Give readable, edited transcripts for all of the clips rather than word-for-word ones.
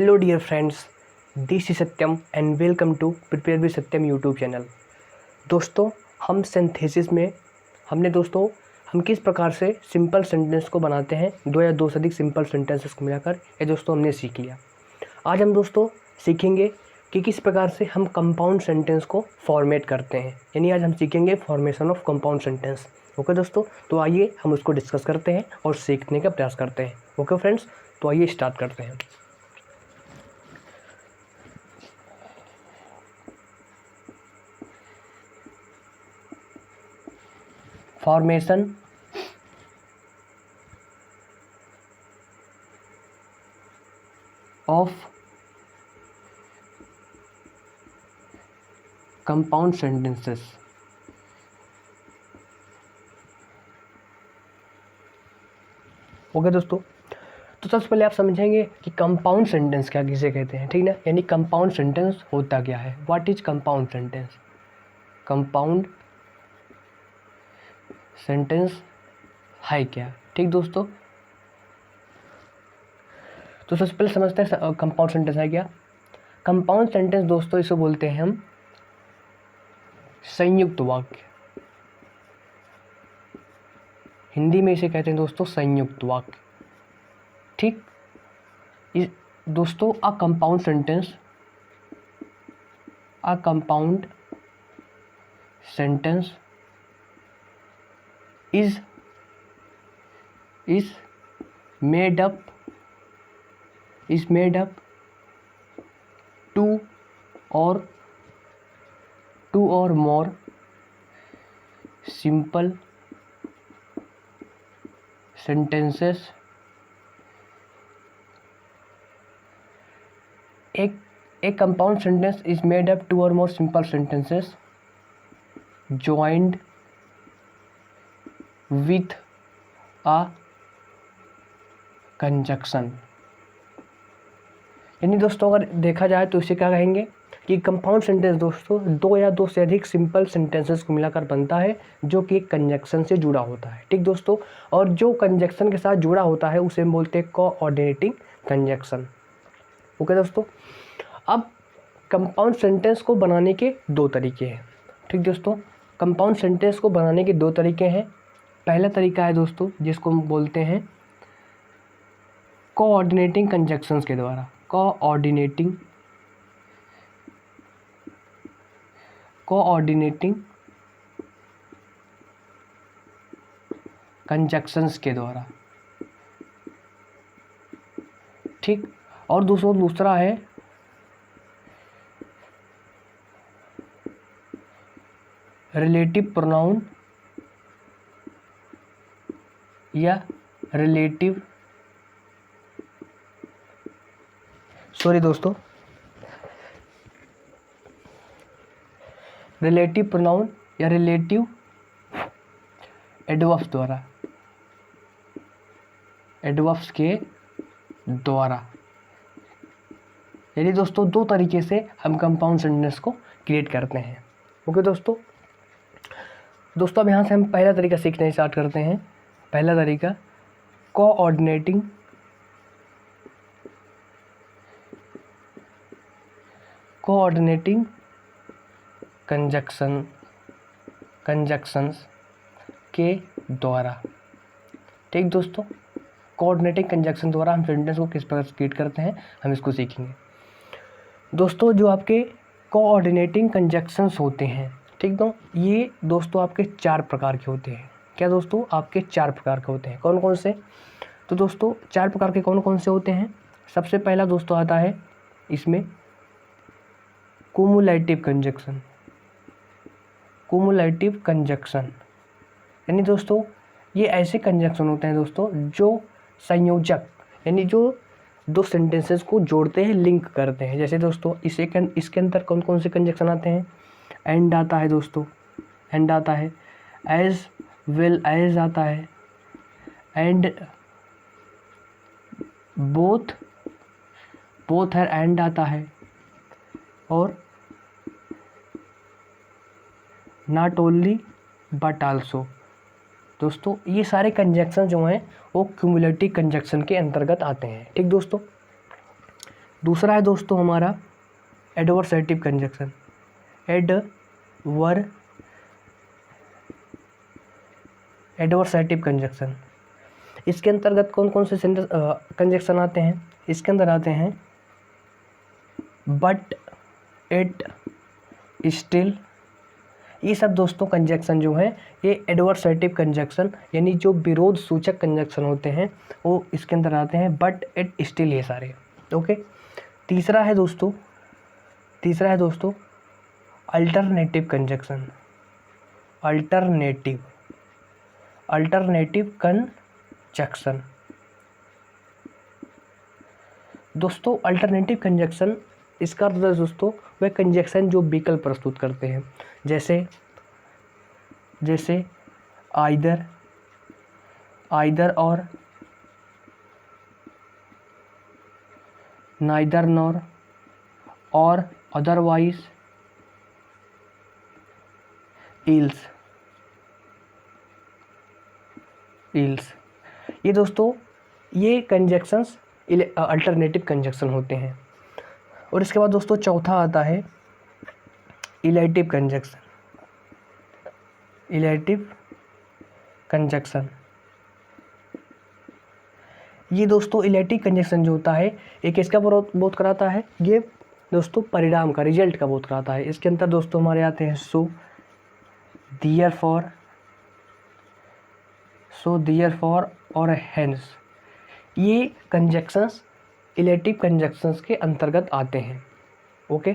Hello dear friends, this is Satyam and welcome to prepare with Satyam YouTube channel. दोस्तों, हम synthesis में हम किस प्रकार से सिंपल सेंटेंस को बनाते हैं, दो या दो से अधिक सिंपल सेंटेंसेस को मिलाकर, ये दोस्तों हमने सीख लिया। आज हम दोस्तों सीखेंगे कि किस प्रकार से हम कंपाउंड सेंटेंस को फॉर्मेट करते हैं, यानी आज हम सीखेंगे formation of compound sentence. Okay दोस्तों, तो आइए हम उसको डिस्कस करते हैं और सीखने का प्रयास करते हैं। ओके फ्रेंड्स, तो आइए स्टार्ट करते हैं। Formation of compound sentences. Okay दोस्तों, तो सबसे पहले आप समझेंगे कि कंपाउंड सेंटेंस क्या किसे कहते हैं, ठीक ना। यानी कंपाउंड सेंटेंस होता क्या है, what is compound sentence. Compound sentence है क्या, ठीक दोस्तों। तो सबसे पहले समझते हैं कंपाउंड सेंटेंस है क्या। कंपाउंड सेंटेंस दोस्तों इसे बोलते हैं हम संयुक्त वाक्य। हिंदी में इसे कहते हैं दोस्तों संयुक्त वाक्य, ठीक। दोस्तों a compound sentence is made up two or more simple sentences a compound sentence is made up two or more simple sentences joined with a conjunction। यानी दोस्तों अगर देखा जाए तो इसे क्या कहेंगे कि कंपाउंड सेंटेंस दोस्तों दो या दो से अधिक सिंपल सेंटेंसेस को मिलाकर बनता है, जो कि एक कंजक्शन से जुड़ा होता है, ठीक दोस्तों। और जो कंजक्शन के साथ जुड़ा होता है उसे हम बोलते हैं कोऑर्डिनेटिंग कंजक्शन। ओके दोस्तों, अब कंपाउंड सेंटेंस को बनाने के दो तरीके हैं, ठीक दोस्तों। कंपाउंड सेंटेंस को बनाने के दो तरीके हैं। पहला तरीका है दोस्तों जिसको हम बोलते हैं कोऑर्डिनेटिंग कंजक्शंस के द्वारा। कोऑर्डिनेटिंग कंजक्शंस के द्वारा, ठीक। और दूसरा है रिलेटिव प्रोनाउन या रिलेटिव प्रोनाउन या रिलेटिव एडवर्ब्स के द्वारा। यानी दोस्तों दो तरीके से हम कंपाउंड सेंटेंस को क्रिएट करते हैं। ओके दोस्तों, अब यहाँ से हम पहला तरीका सीखना स्टार्ट करते हैं। पहला तरीका कोऑर्डिनेटिंग कंजक्शंस के द्वारा, ठीक दोस्तों। कोऑर्डिनेटिंग कंजक्शन द्वारा हम सेंटेंस को किस प्रकार क्रिएट करते हैं, हम इसको सीखेंगे। दोस्तों जो आपके कोऑर्डिनेटिंग कंजक्शंस होते हैं, ठीक दो, ये दोस्तों आपके चार प्रकार के होते हैं। क्या दोस्तों, आपके चार प्रकार के होते हैं। कौन कौन से, तो दोस्तों चार प्रकार के कौन कौन से होते हैं। सबसे पहला दोस्तों आता है इसमें कुमुलेटिव कंजक्शन। यानी दोस्तों ये ऐसे कंजक्शन होते हैं दोस्तों जो संयोजक, यानी जो दो सेंटेंसेस को जोड़ते हैं, लिंक करते हैं। जैसे दोस्तों इसके अंदर कौन कौन से कंजक्शन आते हैं। एंड आता है दोस्तों, एंड आता है, एज वेल एज आता है, एंड बोथ है, एंड आता है, और नॉट ओनली बट आल्सो। दोस्तों ये सारे कंजक्शन जो हैं वो क्यूमुलेटिव कंजक्शन के अंतर्गत आते हैं, ठीक दोस्तों। दूसरा है दोस्तों हमारा एडवर्सेटिव कंजक्शन। एडवर्सेटिव कंजक्शन, इसके अंतर्गत कौन कौन से कंजक्शन आते हैं? इसके अंदर आते हैं बट, इट, स्टिल। ये सब दोस्तों कंजक्शन जो है ये एडवर्सेटिव कंजक्शन यानी जो विरोध सूचक कंजक्शन होते हैं वो इसके अंदर आते हैं, बट, इट, स्टिल, ये सारे। ओके। तीसरा है दोस्तों अल्टरनेटिव कंजक्शन। अल्टरनेटिव कंजक्शन दोस्तों, अल्टरनेटिव कंजक्शन इसका अर्थ है दोस्तों वह कंजक्शन जो विकल्प प्रस्तुत करते हैं, जैसे आइदर और, नाइदर नॉर, और अदरवाइज, इल्स। ये दोस्तों ये कंजक्शंस अल्टरनेटिव कंजक्शन होते हैं। और इसके बाद दोस्तों चौथा आता है इलेटिव कंजक्शन। ये दोस्तों इलेटिव कंजक्शन जो होता है एक इसका बोध कराता है, ये दोस्तों परिणाम का, रिजल्ट का बोध कराता है। इसके अंदर दोस्तों हमारे आते हैं सो, देयरफॉर और हेंस। ये कंजक्शंस इलेटिव कंजक्शंस के अंतर्गत आते हैं। ओके।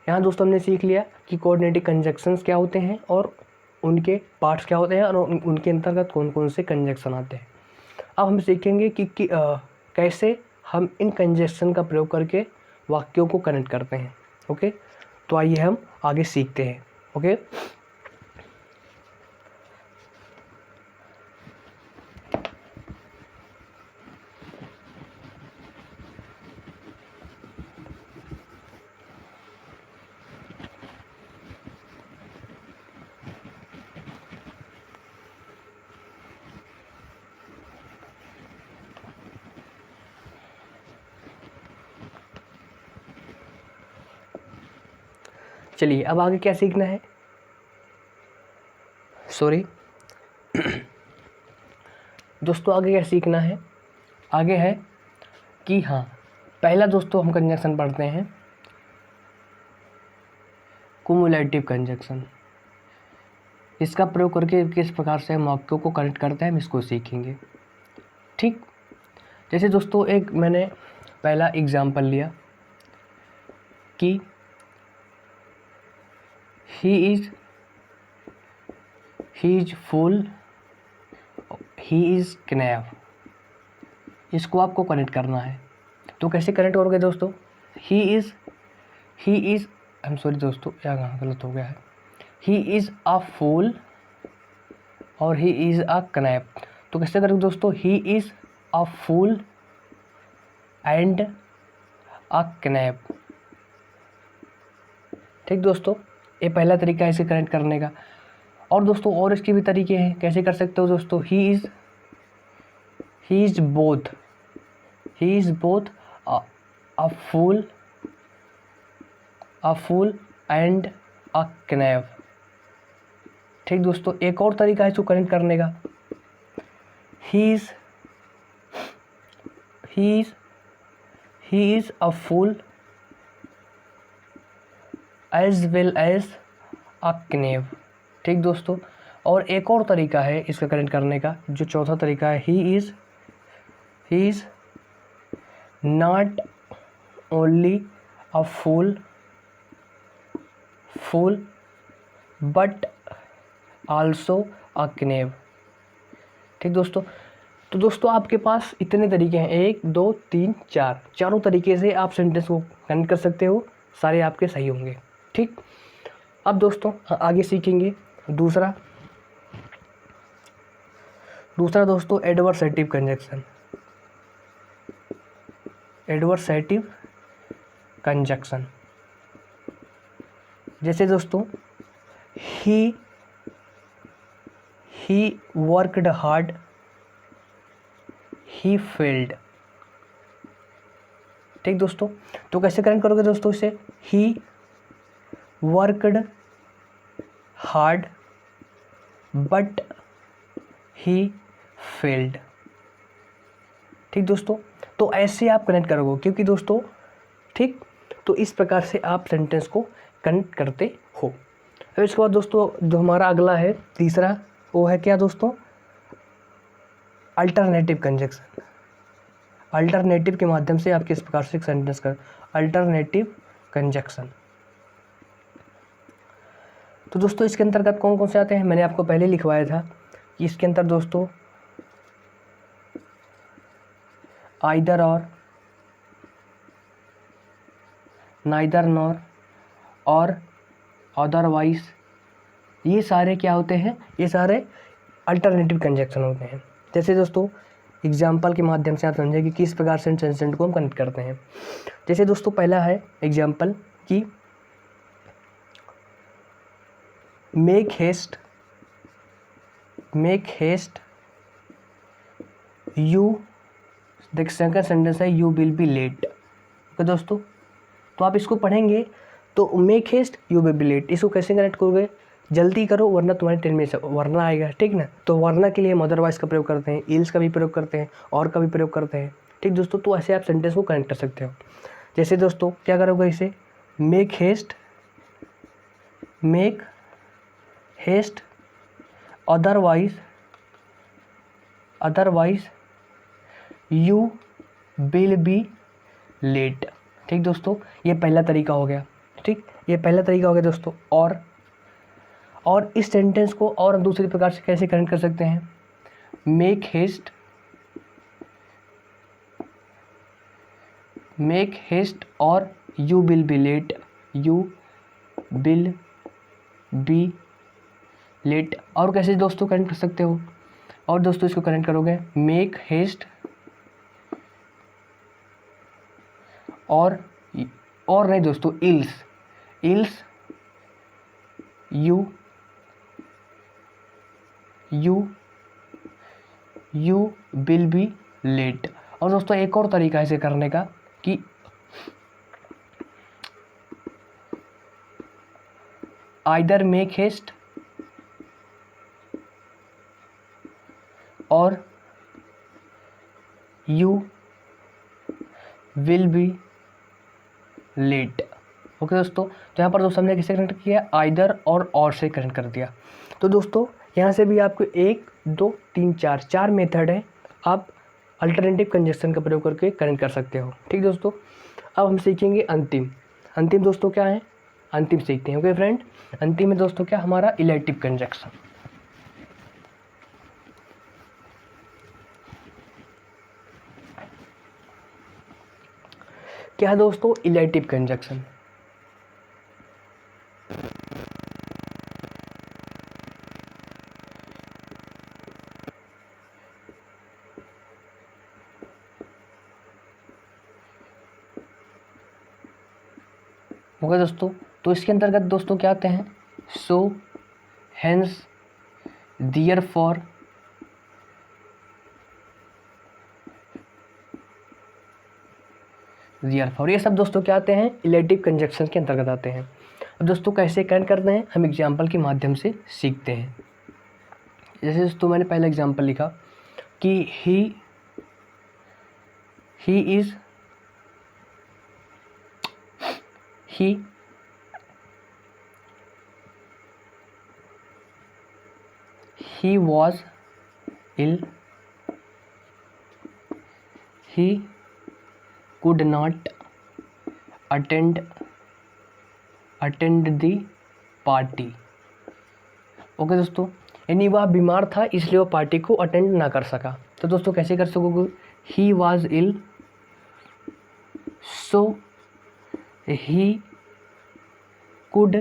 यहाँ दोस्तों हमने सीख लिया कि कोऑर्डिनेटिव कंजक्शंस क्या होते हैं और उनके पार्ट्स क्या होते हैं और उनके अंतर्गत कौन कौन से कंजक्शन आते हैं। अब हम सीखेंगे कि कैसे हम इन कंजक्शन का प्रयोग करके वाक्यों को कनेक्ट करते हैं। ओके। तो आइए हम आगे सीखते हैं। ओके। चलिए अब आगे क्या सीखना है, दोस्तों आगे क्या सीखना है, आगे है कि हाँ पहला दोस्तों हम कंजक्शन पढ़ते हैं कुमुलेटिव कंजक्शन। इसका प्रयोग करके किस प्रकार से हम वाक्यों को कनेक्ट करते हैं हम इसको सीखेंगे। ठीक। जैसे दोस्तों एक मैंने पहला एग्जाम्पल लिया कि he is full, he is knave। इसको आपको कनेक्ट करना है। तो कैसे कनेक्ट करोगे दोस्तों? He is I am sorry दोस्तों, यहाँ गलत हो गया है। ही इज़ अ फूल और ही इज़ अ knave। तो कैसे करोगे दोस्तों? He is a fool and a knave। ठीक दोस्तों, ये पहला तरीका है इसे कनेक्ट करने का। और दोस्तों और इसके भी तरीके हैं, कैसे कर सकते हो दोस्तों? He is both a fool and a knave। ठीक दोस्तों, एक और तरीका है इसको कनेक्ट करने का। He is a fool as well as a knave। ठीक दोस्तों, और एक और तरीका है इसका कनेक्ट करने का, जो चौथा तरीका है। He is not only a fool but also a knave। ठीक दोस्तों, तो दोस्तों आपके पास इतने तरीके हैं, 1 2 3 4, चारों तरीके से आप सेंटेंस को कनेक्ट कर सकते हो, सारे आपके सही होंगे। ठीक। अब दोस्तों आगे सीखेंगे दूसरा दोस्तों एडवर्सेटिव कंजक्शन। जैसे दोस्तों he worked hard, he failed. ठीक दोस्तों, तो कैसे कनेक्ट करोगे दोस्तों इसे? He worked hard but he failed. ठीक दोस्तों, तो ऐसे आप कनेक्ट करोगे, क्योंकि दोस्तों ठीक, तो इस प्रकार से आप सेंटेंस को कनेक्ट करते हो। अब इसके बाद दोस्तों जो हमारा अगला है तीसरा, वो है क्या दोस्तों? Alternative conjunction. अल्टरनेटिव के माध्यम से आप किस प्रकार से सेंटेंस कर, अल्टरनेटिव कंजक्शन। तो दोस्तों इसके अंतर्गत कौन कौन से आते हैं? मैंने आपको पहले लिखवाया था कि इसके अंतर दोस्तों आइदर और, नाइदर नॉर और अदरवाइज, ये सारे क्या होते हैं? ये सारे अल्टरनेटिव कंजक्शन होते हैं। जैसे दोस्तों एग्जाम्पल के माध्यम से आप समझें कि किस प्रकार से सेंटेंस को हम कनेक्ट करते हैं। जैसे दोस्तों पहला है एग्जाम्पल कि मेक हेस्ट यू, देख सेकंड सेंटेंस है you will be late. Okay दोस्तों, तो आप इसको पढ़ेंगे तो make haste you will be late, इसको कैसे कनेक्ट करोगे? जल्दी करो वरना तुम्हारे ट्रेन में वरना आएगा, ठीक ना। तो वरना के लिए हम अदरवाइज का प्रयोग करते हैं, इल्स का भी प्रयोग करते हैं, और का भी प्रयोग करते हैं, ठीक दोस्तों। तो ऐसे आप सेंटेंस को कनेक्ट कर सकते हो। जैसे दोस्तों क्या करोगे इसे? Make haste otherwise you will be late. ठीक दोस्तों, ये पहला तरीका हो गया। ठीक, ये पहला तरीका हो गया दोस्तों। और इस सेंटेंस को और हम दूसरी प्रकार से कैसे कनेक्ट कर सकते हैं? Make haste or you will be late, और कैसे दोस्तों कनेक्ट कर सकते हो? और दोस्तों इसको कनेक्ट करोगे मेक हेस्ट और नहीं दोस्तों else you will be late. और दोस्तों एक और तरीका है इसे करने का कि either make haste or you will be late. Okay दोस्तों, तो यहाँ पर दोस्तों हमने किससे कनेक्ट किया? आइदर और से कनेक्ट कर दिया। तो दोस्तों यहाँ से भी आपको 1 2 3 4 मेथड है, आप अल्टरनेटिव कंजक्शन का प्रयोग करके कनेक्ट कर सकते हो। ठीक दोस्तों, अब हम सीखेंगे अंतिम दोस्तों क्या है? अंतिम सीखते हैं। ओके फ्रेंड, अंतिम में दोस्तों क्या हमारा? Elective conjunction. क्या है दोस्तों? Elective conjunction. ओके दोस्तों, तो इसके अंतर्गत दोस्तों क्या आते हैं? सो, हेंस, देयरफॉर, ये सब दोस्तों क्या आते हैं? इलेक्टिव कंजक्शन के अंतर्गत आते हैं। अब दोस्तों कैसे कनेक्ट करते हैं हम एग्जाम्पल के माध्यम से सीखते हैं। जैसे दोस्तों मैंने पहला एग्जाम्पल लिखा कि ही was ill, he could not attend the party। Okay दोस्तों, यानी वह बीमार था इसलिए वो पार्टी को अटेंड ना कर सका। तो दोस्तों कैसे कर सकोगे? He was ill so he could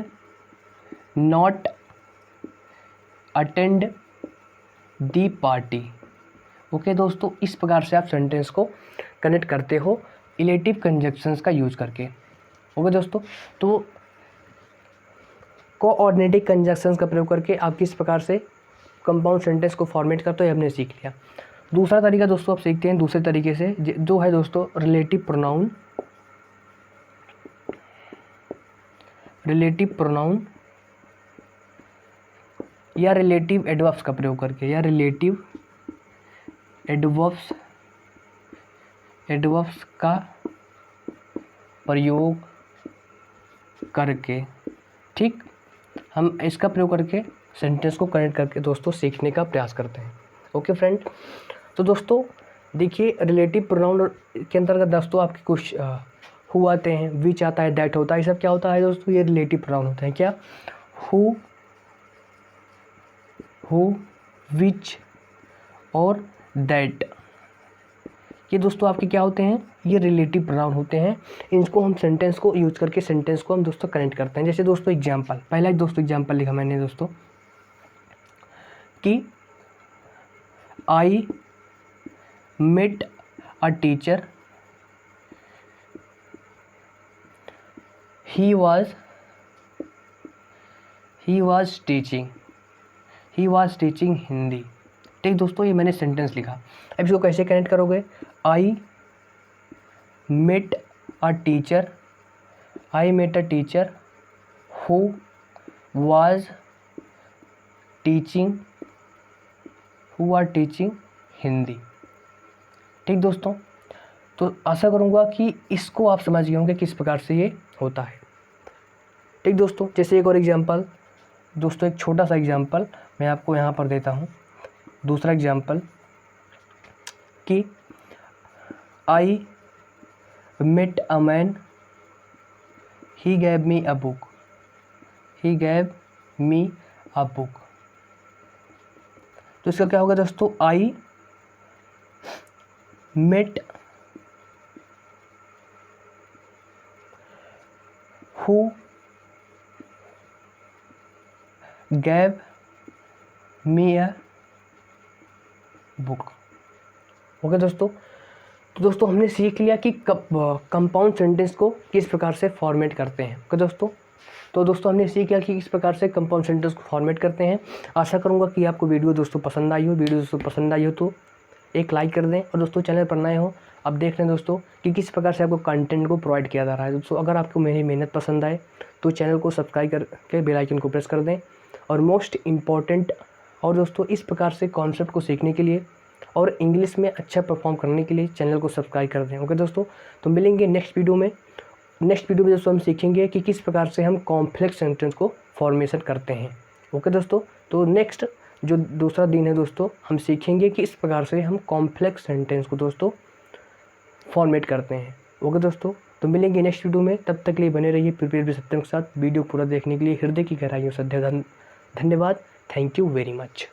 not attend the party. Okay दोस्तों, इस प्रकार से आप सेंटेंस को कनेक्ट करते हो इलेक्टिव कंजक्शंस का यूज करके। ओके दोस्तों, तो कोऑर्डिनेटिव कंजक्शंस का प्रयोग करके आप किस प्रकार से कंपाउंड सेंटेंस को फॉर्मेट करते हो हमने सीख लिया। दूसरा तरीका दोस्तों आप सीखते हैं दूसरे तरीके से, जो है दोस्तों रिलेटिव प्रोनाउन रिलेटिव प्रोनाउन या रिलेटिव एडवर्ब्स का प्रयोग करके, या रिलेटिव एडवर्ब्स का प्रयोग करके, ठीक, हम इसका प्रयोग करके सेंटेंस को कनेक्ट करके दोस्तों सीखने का प्रयास करते हैं। ओके फ्रेंड, तो दोस्तों देखिए रिलेटिव प्रोनाउन के अंतर्गत दोस्तों आपके कुछ हु आते हैं, विच आता है, दैट होता है, ये सब क्या होता है दोस्तों, ये रिलेटिव प्रोनाउन होते हैं। क्या, हु, विच और दैट, ये दोस्तों आपके क्या होते हैं, ये रिलेटिव प्रोनाउन होते हैं। इनको हम सेंटेंस को यूज करके सेंटेंस को हम दोस्तों कनेक्ट करते हैं। जैसे दोस्तों एग्जांपल, पहला एक दोस्तों एग्जांपल लिखा मैंने दोस्तों कि I met a teacher, he was teaching Hindi. ठीक दोस्तों, ये मैंने सेंटेंस लिखा। अब इसको कैसे कनेक्ट करोगे, I met a teacher who was teaching Hindi. ठीक दोस्तों, तो आशा करूँगा कि इसको आप समझ गए होंगे किस प्रकार से ये होता है। ठीक दोस्तों, जैसे एक और एग्जांपल दोस्तों, एक छोटा सा एग्जांपल मैं आपको यहाँ पर देता हूँ। दूसरा एग्जांपल कि I met a man, he gave me a book. तो इसका क्या होगा दोस्तों, I met who gave me a book. Okay दोस्तों, तो दोस्तों हमने सीख लिया कि कंपाउंड सेंटेंस को किस प्रकार से फॉर्मेट करते हैं। ओके दोस्तों, तो दोस्तों हमने सीख लिया कि किस प्रकार से कंपाउंड सेंटेंस को फॉर्मेट करते हैं। आशा करूंगा कि आपको वीडियो दोस्तों पसंद आई हो। वीडियो दोस्तों पसंद आई हो तो एक लाइक कर दें, और दोस्तों चैनल पर नए हो अब देख रहे हैं दोस्तों कि किस प्रकार से आपको कंटेंट को प्रोवाइड किया जा रहा है। दोस्तों अगर आपको मेरी मेहनत पसंद आए तो चैनल को सब्सक्राइब करके बेल आइकन को प्रेस कर दें। और मोस्ट इम्पॉर्टेंट, और दोस्तों इस प्रकार से कॉन्सेप्ट को सीखने के लिए और इंग्लिश में अच्छा परफॉर्म करने के लिए चैनल को सब्सक्राइब कर दें। ओके दोस्तों, तो मिलेंगे नेक्स्ट वीडियो में दोस्तों हम सीखेंगे कि किस प्रकार से हम कॉम्प्लेक्स सेंटेंस को फॉर्मेशन करते हैं। ओके दोस्तों, तो नेक्स्ट जो दूसरा दिन है दोस्तों, हम सीखेंगे कि इस प्रकार से हम कॉम्प्लेक्स सेंटेंस को दोस्तों फॉर्मेट करते हैं। ओके दोस्तों, तो मिलेंगे नेक्स्ट वीडियो में। तब तक के लिए बने रहिए प्रिपेयर विद सत्यम के साथ। वीडियो पूरा देखने के लिए हृदय की गहराइयों से धन्यवाद। Thank you very much.